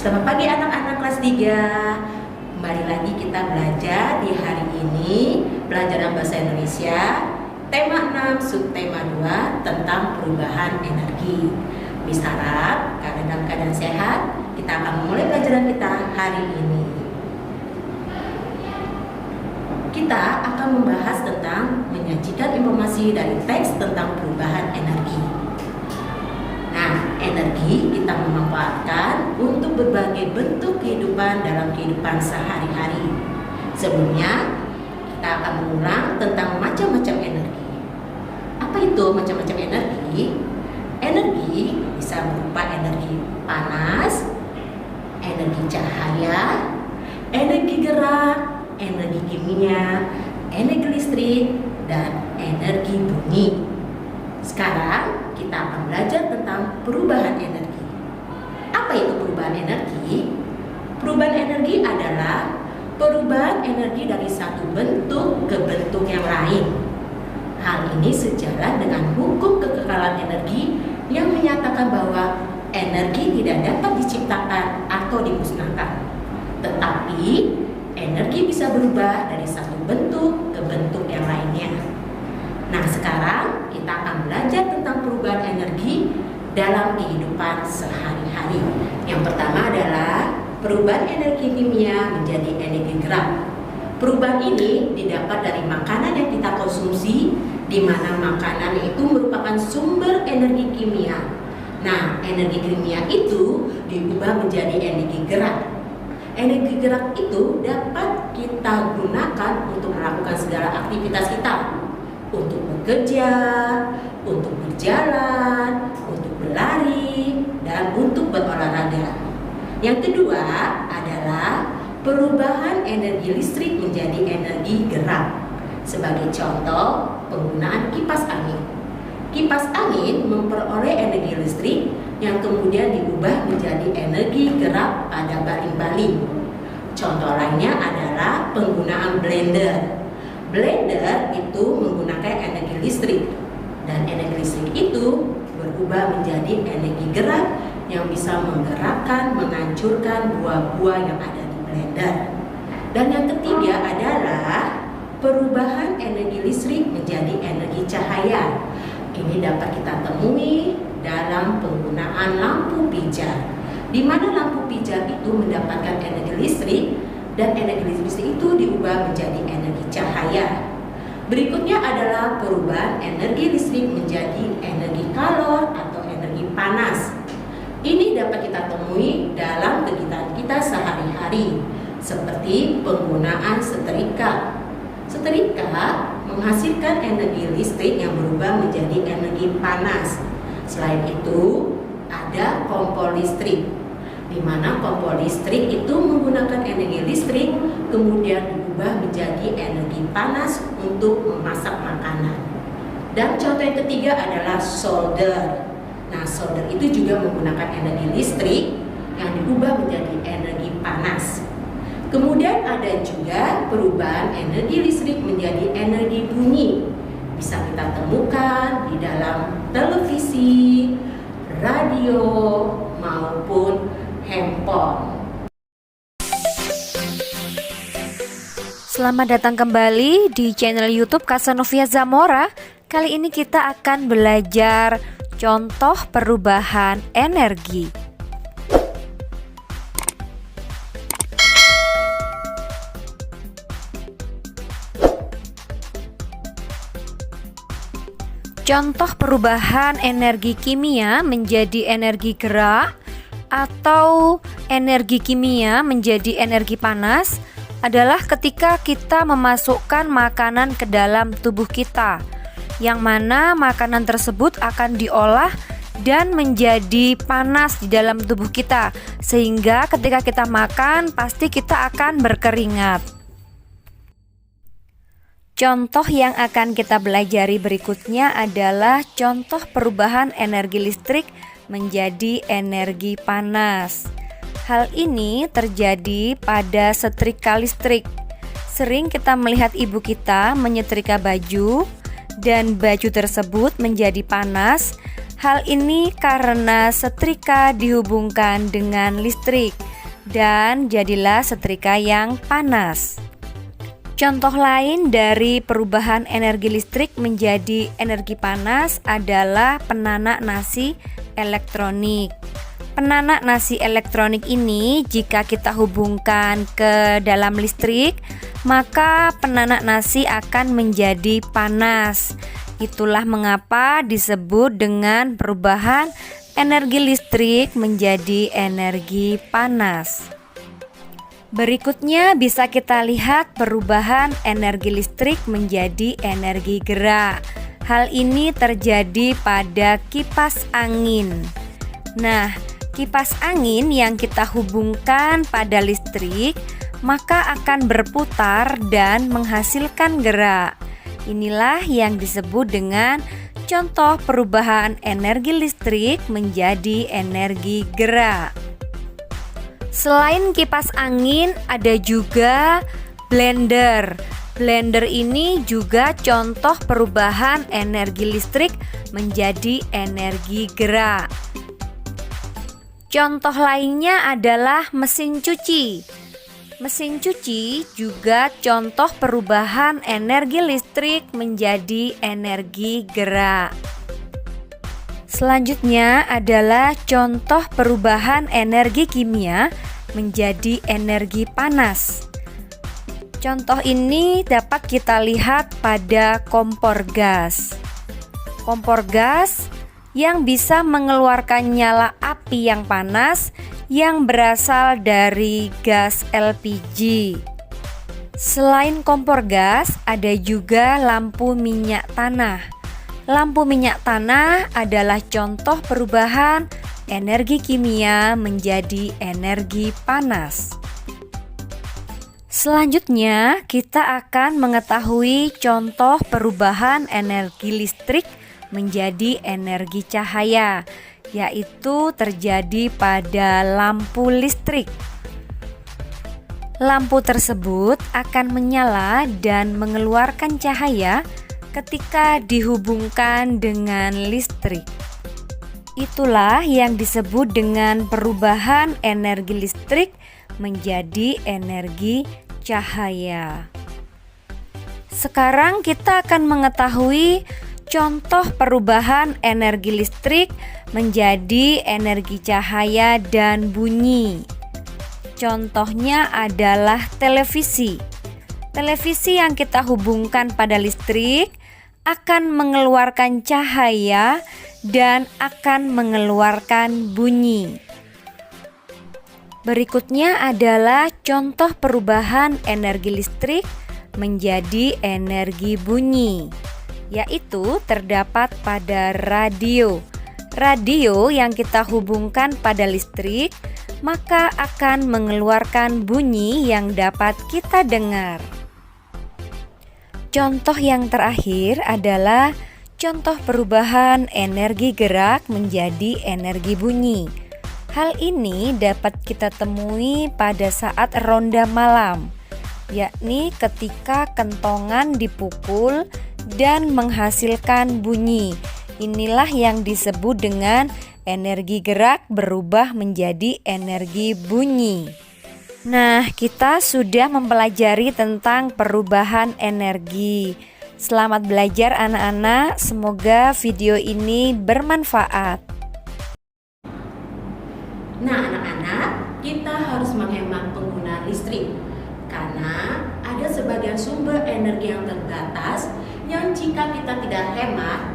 Selamat pagi anak-anak kelas 3. Kembali lagi kita belajar di hari ini pelajaran bahasa Indonesia tema 6 subtema 2 tentang perubahan energi. Miss harap kalian dalam keadaan sehat. Kita akan memulai pelajaran kita hari ini. Kita akan membahas tentang menyajikan informasi dari teks tentang perubahan energi. Nah, energi kita memanfaatkan untuk berbagai bentuk kehidupan dalam kehidupan sehari-hari. Sebelumnya, kita akan mengulang tentang macam-macam energi. Apa itu macam-macam energi? Energi bisa berupa energi panas, energi cahaya, energi gerak, energi kimia, energi listrik, dan energi bunyi. Sekarang kita akan belajar tentang perubahan energi. Apa itu perubahan energi? Perubahan energi adalah perubahan energi dari satu bentuk ke bentuk yang lain. Hal ini sejalan dengan hukum kekekalan energi yang menyatakan bahwa energi tidak dapat diciptakan atau dimusnahkan. Tetapi energi bisa berubah dari satu bentuk ke bentuk yang lainnya. Nah, sekarang kita akan belajar tentang perubahan energi dalam kehidupan sehari-hari. Yang pertama adalah perubahan energi kimia menjadi energi gerak. Perubahan ini didapat dari makanan yang kita konsumsi, di mana makanan itu merupakan sumber energi kimia. Nah, energi kimia itu diubah menjadi energi gerak. Energi gerak itu dapat kita gunakan untuk melakukan segala aktivitas kita. Untuk bekerja, untuk berjalan, untuk berlari, dan untuk berolahraga. Yang kedua adalah perubahan energi listrik menjadi energi gerak. Sebagai contoh, penggunaan kipas angin. Kipas angin memperoleh energi listrik yang kemudian diubah menjadi energi gerak pada baling-baling. Contoh lainnya adalah penggunaan blender. Blender itu menggunakan energi listrik, dan energi listrik itu berubah menjadi energi gerak yang bisa menggerakkan, menghancurkan buah-buah yang ada di blender. Dan yang ketiga adalah perubahan energi listrik menjadi energi cahaya. Ini dapat kita temui dalam penggunaan lampu pijar, di mana lampu pijar itu mendapatkan energi listrik, dan energi listrik itu diubah menjadi energi cahaya. Berikutnya adalah perubahan energi listrik menjadi energi kalor atau energi panas. Ini dapat kita temui dalam kegiatan kita sehari-hari, seperti penggunaan setrika. Setrika menghasilkan energi listrik yang berubah menjadi energi panas. Selain itu, ada kompor listrik, di mana kompor listrik itu menggunakan energi listrik kemudian diubah menjadi energi panas untuk memasak makanan. Dan contoh yang ketiga adalah solder. Nah, solder itu juga menggunakan energi listrik yang diubah menjadi energi panas. Kemudian ada juga perubahan energi listrik menjadi energi bunyi. Bisa kita temukan di dalam televisi, radio, maupun handphone. Selamat datang kembali di channel YouTube Kasanovia Zamora. Kali ini kita akan belajar contoh perubahan energi. Contoh perubahan energi kimia menjadi energi gerak atau energi kimia menjadi energi panas adalah ketika kita memasukkan makanan ke dalam tubuh kita, yang mana makanan tersebut akan diolah dan menjadi panas di dalam tubuh kita, sehingga ketika kita makan pasti kita akan berkeringat. Contoh yang akan kita pelajari berikutnya adalah contoh perubahan energi listrik menjadi energi panas. Hal ini terjadi pada setrika listrik. Sering kita melihat ibu kita menyetrika baju dan baju tersebut menjadi panas. Hal ini karena setrika dihubungkan dengan listrik. dan jadilah setrika yang panas. Contoh lain dari perubahan energi listrik menjadi energi panas adalah penanak nasi elektronik. Penanak nasi elektronik ini jika kita hubungkan ke dalam listrik, maka penanak nasi akan menjadi panas. Itulah mengapa disebut dengan perubahan energi listrik menjadi energi panas. Berikutnya bisa kita lihat perubahan energi listrik menjadi energi gerak. Hal ini terjadi pada kipas angin. Nah, kipas angin yang kita hubungkan pada listrik maka akan berputar dan menghasilkan gerak. Inilah yang disebut dengan contoh perubahan energi listrik menjadi energi gerak. Selain kipas angin, ada juga blender. Blender ini juga contoh perubahan energi listrik menjadi energi gerak. Contoh lainnya adalah mesin cuci. Mesin cuci juga contoh perubahan energi listrik menjadi energi gerak. Selanjutnya adalah contoh perubahan energi kimia menjadi energi panas. Contoh ini dapat kita lihat pada kompor gas. Kompor gas yang bisa mengeluarkan nyala api yang panas yang berasal dari gas LPG. Selain kompor gas, ada juga lampu minyak tanah. Lampu minyak tanah adalah contoh perubahan energi kimia menjadi energi panas. Selanjutnya, kita akan mengetahui contoh perubahan energi listrik menjadi energi cahaya, yaitu terjadi pada lampu listrik. Lampu tersebut akan menyala dan mengeluarkan cahaya ketika dihubungkan dengan listrik. Itulah yang disebut dengan perubahan energi listrik menjadi energi cahaya. Sekarang kita akan mengetahui contoh perubahan energi listrik menjadi energi cahaya dan bunyi. Contohnya adalah televisi. Televisi yang kita hubungkan pada listrik akan mengeluarkan cahaya dan akan mengeluarkan bunyi. Berikutnya adalah contoh perubahan energi listrik menjadi energi bunyi, yaitu terdapat pada radio. Radio yang kita hubungkan pada listrik maka akan mengeluarkan bunyi yang dapat kita dengar. Contoh yang terakhir adalah contoh perubahan energi gerak menjadi energi bunyi. Hal ini dapat kita temui pada saat ronda malam, yakni ketika kentongan dipukul dan menghasilkan bunyi. Inilah yang disebut dengan energi gerak berubah menjadi energi bunyi. Nah, kita sudah mempelajari tentang perubahan energi. Selamat belajar anak-anak, semoga video ini bermanfaat. Nah anak-anak, kita harus menghemat penggunaan listrik karena ada sebagian sumber energi yang terbatas yang jika kita tidak hemat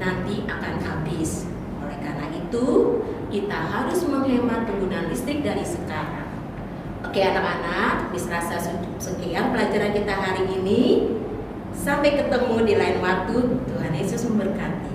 nanti akan habis. Oleh karena itu, kita harus menghemat penggunaan listrik dari sekarang. Oke anak-anak, rasa sekian pelajaran kita hari ini. Sampai ketemu di lain waktu. Tuhan Yesus memberkati.